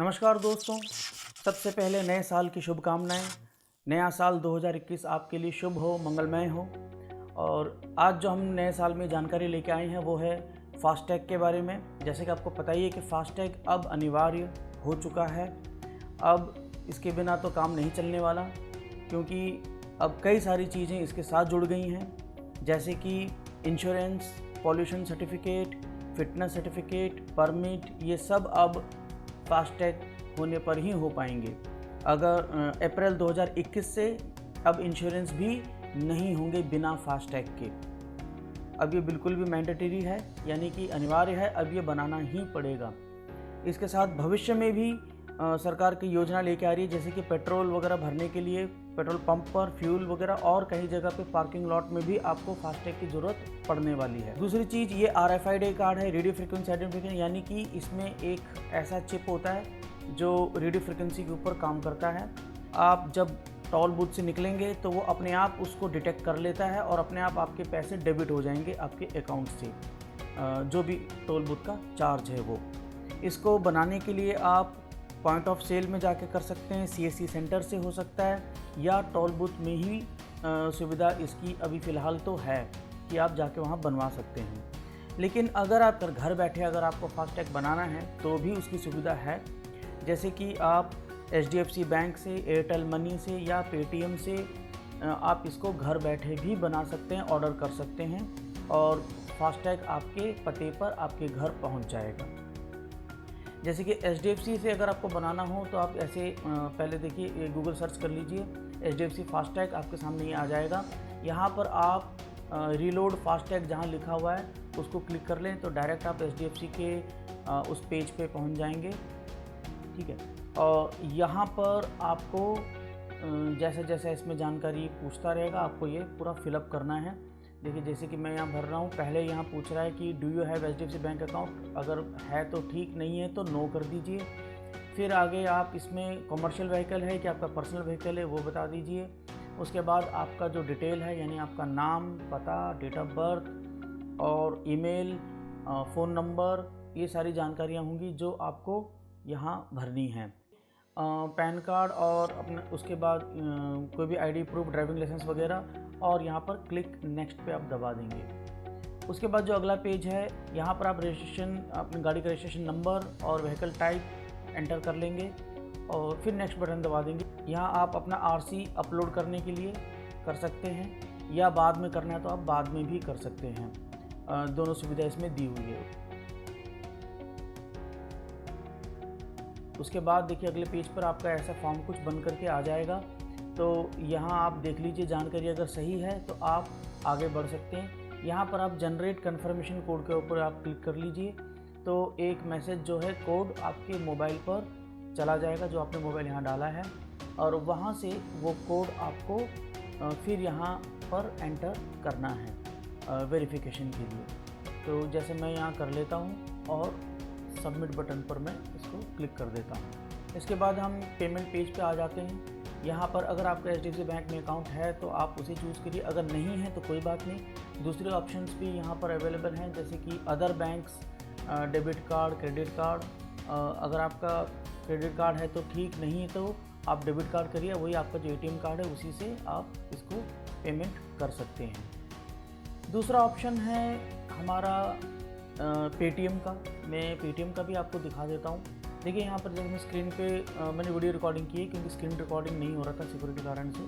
नमस्कार दोस्तों, सबसे पहले नए साल की शुभकामनाएं। नया साल 2021 आपके लिए शुभ हो, मंगलमय हो। और आज जो हम नए साल में जानकारी लेके आए हैं वो है फास्टैग के बारे में। जैसे कि आपको पता ही है कि फास्टैग अब अनिवार्य हो चुका है। अब इसके बिना तो काम नहीं चलने वाला, क्योंकि अब कई सारी चीज़ें इसके साथ जुड़ गई हैं, जैसे कि insurance, pollution certificate, fitness certificate, permit, ये सब अब फास्टैग होने पर ही हो पाएंगे। अगर अप्रैल 2021 से अब इंश्योरेंस भी नहीं होंगे बिना फास्टैग के। अब ये बिल्कुल भी मैंडेटरी है, यानी कि अनिवार्य है, अब ये बनाना ही पड़ेगा। इसके साथ भविष्य में भी सरकार की योजना लेके आ रही है, जैसे कि पेट्रोल वगैरह भरने के लिए पेट्रोल पंप पर, फ्यूल वगैरह और कई जगह पे पार्किंग लॉट में भी आपको फास्टैग की ज़रूरत पड़ने वाली है। दूसरी चीज़, ये RFID कार्ड है, रेडियो फ्रिक्वेंसी आइडेंटिफिकेशन, यानी कि इसमें एक ऐसा चिप होता है जो रेडियो फ्रिक्वेंसी के ऊपर काम करता है। आप जब टोल बूथ से निकलेंगे तो वो अपने आप उसको डिटेक्ट कर लेता है और अपने आप आपके पैसे डेबिट हो जाएंगे आपके अकाउंट से, जो भी टोल बूथ का चार्ज है वो। इसको बनाने के लिए आप पॉइंट ऑफ सेल में जाके कर सकते हैं, CSC सेंटर से हो सकता है, या टोल बूथ में ही सुविधा इसकी अभी फ़िलहाल तो है कि आप जाके वहाँ बनवा सकते हैं। लेकिन अगर आप घर बैठे अगर आपको फास्टैग बनाना है तो भी उसकी सुविधा है, जैसे कि आप HDFC बैंक से, एयरटेल मनी से या पेटीएम से आप इसको घर बैठे भी बना सकते हैं, ऑर्डर कर सकते हैं और फास्टैग आपके पते पर आपके घर पहुँच जाएगा। जैसे कि HDFC से अगर आपको बनाना हो तो आप ऐसे पहले देखिए, गूगल सर्च कर लीजिए HDFC फास्टैग, आपके सामने ये आ जाएगा। यहाँ पर आप रीलोड फास्टैग जहाँ लिखा हुआ है उसको क्लिक कर लें तो डायरेक्ट आप HDFC के उस पेज पे पहुँच जाएंगे, ठीक है। और यहाँ पर आपको जैसे जैसे इसमें जानकारी पूछता रहेगा, आपको ये पूरा फिलअप करना है। देखिए, जैसे कि मैं यहाँ भर रहा हूँ, पहले यहाँ पूछ रहा है कि do you have HDFC bank account, अगर है तो ठीक, नहीं है तो नो कर दीजिए। फिर आगे आप इसमें कमर्शियल व्हीकल है कि आपका पर्सनल व्हीकल है वो बता दीजिए। उसके बाद आपका जो डिटेल है, यानी आपका नाम, पता, डेट ऑफ बर्थ और ईमेल, फ़ोन नंबर, ये सारी जानकारियाँ होंगी जो आपको यहाँ भरनी हैं। पैन कार्ड और अपने उसके बाद कोई भी ID प्रूफ, ड्राइविंग लाइसेंस वगैरह, और यहाँ पर क्लिक नेक्स्ट पे आप दबा देंगे। उसके बाद जो अगला पेज है, यहाँ पर आप रजिस्ट्रेशन, अपनी गाड़ी का रजिस्ट्रेशन नंबर और व्हीकल टाइप एंटर कर लेंगे और फिर नेक्स्ट बटन दबा देंगे। यहाँ आप अपना RC अपलोड करने के लिए कर सकते हैं, या बाद में करना है तो आप बाद में भी कर सकते हैं। दोनों सुविधा इसमें दी हुई है। उसके बाद देखिए, अगले पेज पर आपका ऐसा फॉर्म कुछ बन करके आ जाएगा। तो यहाँ आप देख लीजिए, जानकारी अगर सही है तो आप आगे बढ़ सकते हैं। यहाँ पर आप जनरेट कन्फर्मेशन कोड के ऊपर आप क्लिक कर लीजिए तो एक मैसेज जो है, कोड आपके मोबाइल पर चला जाएगा जो आपने मोबाइल यहाँ डाला है, और वहाँ से वो कोड आपको फिर यहाँ पर एंटर करना है वेरिफिकेशन के लिए। तो जैसे मैं यहाँ कर लेता हूँ और सबमिट बटन पर मैं इसको क्लिक कर देता हूँ। इसके बाद हम पेमेंट पेज पे आ जाते हैं। यहाँ पर अगर आपका HDFC बैंक में अकाउंट है तो आप उसे चूज़ करिए, अगर नहीं है तो कोई बात नहीं, दूसरे ऑप्शंस भी यहाँ पर अवेलेबल हैं, जैसे कि other banks, debit card, credit card. अगर आपका क्रेडिट कार्ड है तो ठीक, नहीं है तो आप डेबिट कार्ड करिए, वही आपका जो ATM कार्ड है उसी से आप इसको पेमेंट कर सकते हैं। दूसरा ऑप्शन है हमारा पेटीएम का। मैं पेटीएम का भी आपको दिखा देता हूँ। देखिए, यहाँ पर जब मैं स्क्रीन पे मैंने वीडियो रिकॉर्डिंग की है, क्योंकि स्क्रीन रिकॉर्डिंग नहीं हो रहा था सिक्योरिटी कारण से।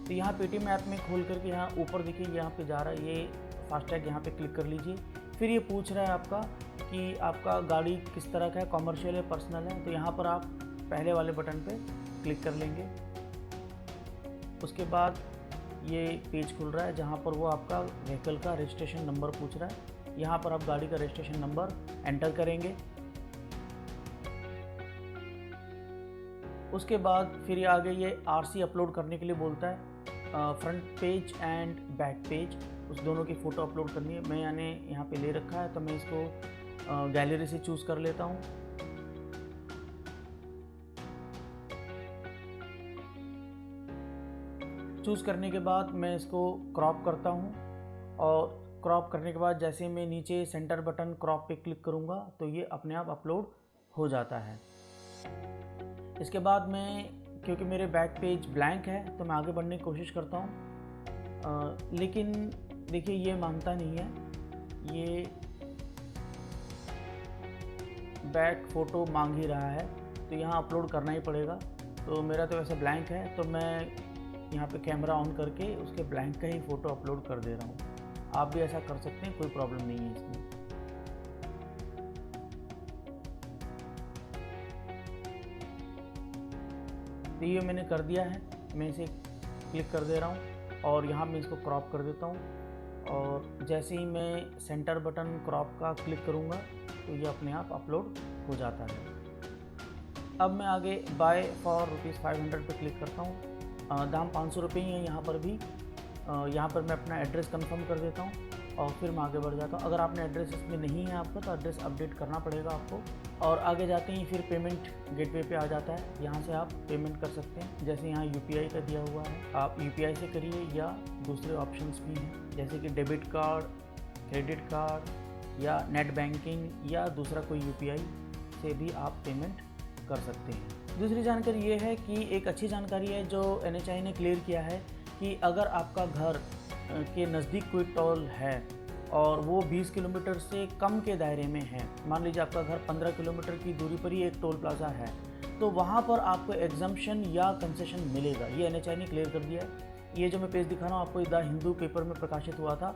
तो यहाँ पेटीएम ऐप में खोल करके यहाँ ऊपर देखिए, यहाँ पे जा रहा है ये फास्टैग, यहाँ पे क्लिक कर लीजिए। फिर ये पूछ रहा है आपका कि आपका गाड़ी किस तरह का है, कॉमर्शियल है, पर्सनल है। तो यहाँ पर आप पहले वाले बटन पर क्लिक कर लेंगे। उसके बाद ये पेज खुल रहा है जहाँ पर वो आपका व्हीकल का रजिस्ट्रेशन नंबर पूछ रहा है। यहाँ पर आप गाड़ी का रजिस्ट्रेशन नंबर एंटर करेंगे। उसके बाद फिर आगे ये RC अपलोड करने के लिए बोलता है, front page and back page, उस दोनों की फ़ोटो अपलोड करनी है। मैं यानी यहाँ पे ले रखा है तो मैं इसको गैलरी से चूज़ कर लेता हूँ। चूज़ करने के बाद मैं इसको क्रॉप करता हूँ, और क्रॉप करने के बाद जैसे मैं नीचे सेंटर बटन क्रॉप पे क्लिक करूँगा तो ये अपने आप अपलोड हो जाता है। इसके बाद मैं, क्योंकि मेरे बैक पेज ब्लैंक है, तो मैं आगे बढ़ने की कोशिश करता हूँ। लेकिन देखिए ये मानता नहीं है, ये बैक फ़ोटो मांग ही रहा है, तो यहाँ अपलोड करना ही पड़ेगा। तो मेरा तो वैसे ब्लैंक है, तो मैं यहाँ पे कैमरा ऑन करके उसके ब्लैंक का ही फ़ोटो अपलोड कर दे रहा हूँ। आप भी ऐसा कर सकते हैं, कोई प्रॉब्लम नहीं है इसमें। तो ये मैंने कर दिया है, मैं इसे क्लिक कर दे रहा हूँ और यहाँ मैं इसको क्रॉप कर देता हूँ। और जैसे ही मैं सेंटर बटन क्रॉप का क्लिक करूँगा तो ये अपने आप अपलोड हो जाता है। अब मैं आगे बाय फॉर ₹500 पे क्लिक करता हूँ। दाम 500 रुपये ही है यहाँ पर भी। यहाँ पर मैं अपना एड्रेस कंफर्म कर देता हूँ और फिर मैं आगे बढ़ जाता हूँ। अगर आपने एड्रेस इसमें नहीं है आपका, तो एड्रेस अपडेट करना पड़ेगा आपको। और आगे जाते ही फिर पेमेंट गेटवे पे आ जाता है, यहाँ से आप पेमेंट कर सकते हैं। जैसे यहाँ UPI का दिया हुआ है, आप UPI से करिए या दूसरे ऑप्शंस भी हैं, जैसे कि डेबिट कार्ड, क्रेडिट कार्ड या नेट बैंकिंग या दूसरा कोई UPI से भी आप पेमेंट कर सकते हैं। दूसरी जानकारी ये है कि एक अच्छी जानकारी है जो NHAI ने क्लियर किया है कि अगर आपका घर के नज़दीक कोई टोल है और वो 20 किलोमीटर से कम के दायरे में है, मान लीजिए आपका घर 15 किलोमीटर की दूरी पर ही एक टोल प्लाज़ा है, तो वहाँ पर आपको एग्जम्पशन या कंसेशन मिलेगा। ये NHAI ने क्लियर कर दिया है। ये जो मैं पेज दिखा रहा हूँ आपको, द हिंदू पेपर में प्रकाशित हुआ था,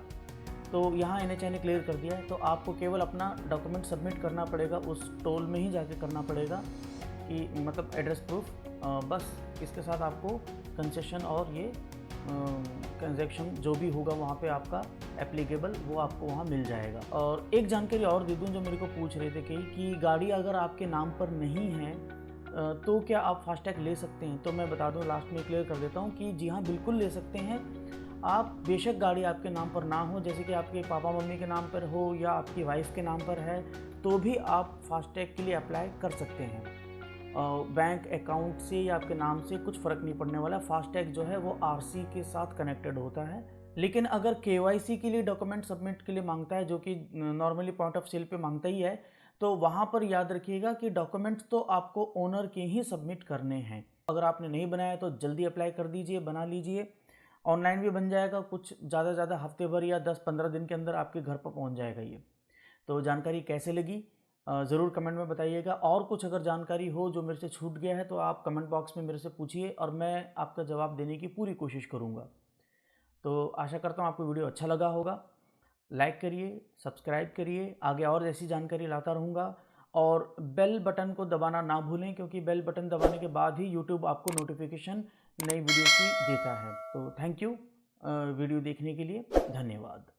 तो यहाँ NHAI ने क्लियर कर दिया है। तो आपको केवल अपना डॉक्यूमेंट सबमिट करना पड़ेगा, उस टोल में ही जाके करना पड़ेगा, कि मतलब एड्रेस प्रूफ। बस इसके साथ आपको कंसेशन और ये ट्रांजैक्शन जो भी होगा वहाँ पे आपका एप्लीकेबल, वो आपको वहाँ मिल जाएगा। और एक जानकारी और दे दूँ, जो मेरे को पूछ रहे थे कि गाड़ी अगर आपके नाम पर नहीं है तो क्या आप फास्टैग ले सकते हैं? तो मैं बता दूँ, लास्ट में क्लियर कर देता हूँ कि जी हाँ, बिल्कुल ले सकते हैं आप। बेशक गाड़ी आपके नाम पर ना हो, जैसे कि आपके पापा मम्मी के नाम पर हो या आपकी वाइफ के नाम पर है, तो भी आप फास्टैग के लिए अप्लाई कर सकते हैं। बैंक अकाउंट से या आपके नाम से कुछ फ़र्क नहीं पड़ने वाला। फास्टैग जो है वो RC के साथ कनेक्टेड होता है। लेकिन अगर KYC के लिए डॉक्यूमेंट सबमिट के लिए मांगता है, जो कि नॉर्मली पॉइंट ऑफ सेल पे मांगता ही है, तो वहाँ पर याद रखिएगा कि डॉक्यूमेंट्स तो आपको ओनर के ही सबमिट करने हैं। अगर आपने नहीं बनाया तो जल्दी अप्लाई कर दीजिए, बना लीजिए। ऑनलाइन भी बन जाएगा, कुछ ज़्यादा से ज़्यादा हफ्ते भर या 10-15 दिन के अंदर आपके घर पर पहुँच जाएगा ये। तो जानकारी कैसे लगी ज़रूर कमेंट में बताइएगा। और कुछ अगर जानकारी हो जो मेरे से छूट गया है तो आप कमेंट बॉक्स में मेरे से पूछिए और मैं आपका जवाब देने की पूरी कोशिश करूँगा। तो आशा करता हूँ आपको वीडियो अच्छा लगा होगा। लाइक करिए, सब्सक्राइब करिए, आगे और ऐसी जानकारी लाता रहूँगा। और बेल बटन को दबाना ना भूलें, क्योंकि बेल बटन दबाने के बाद ही यूट्यूब आपको नोटिफिकेशन नई वीडियो की देता है। तो थैंक यू वीडियो देखने के लिए, धन्यवाद।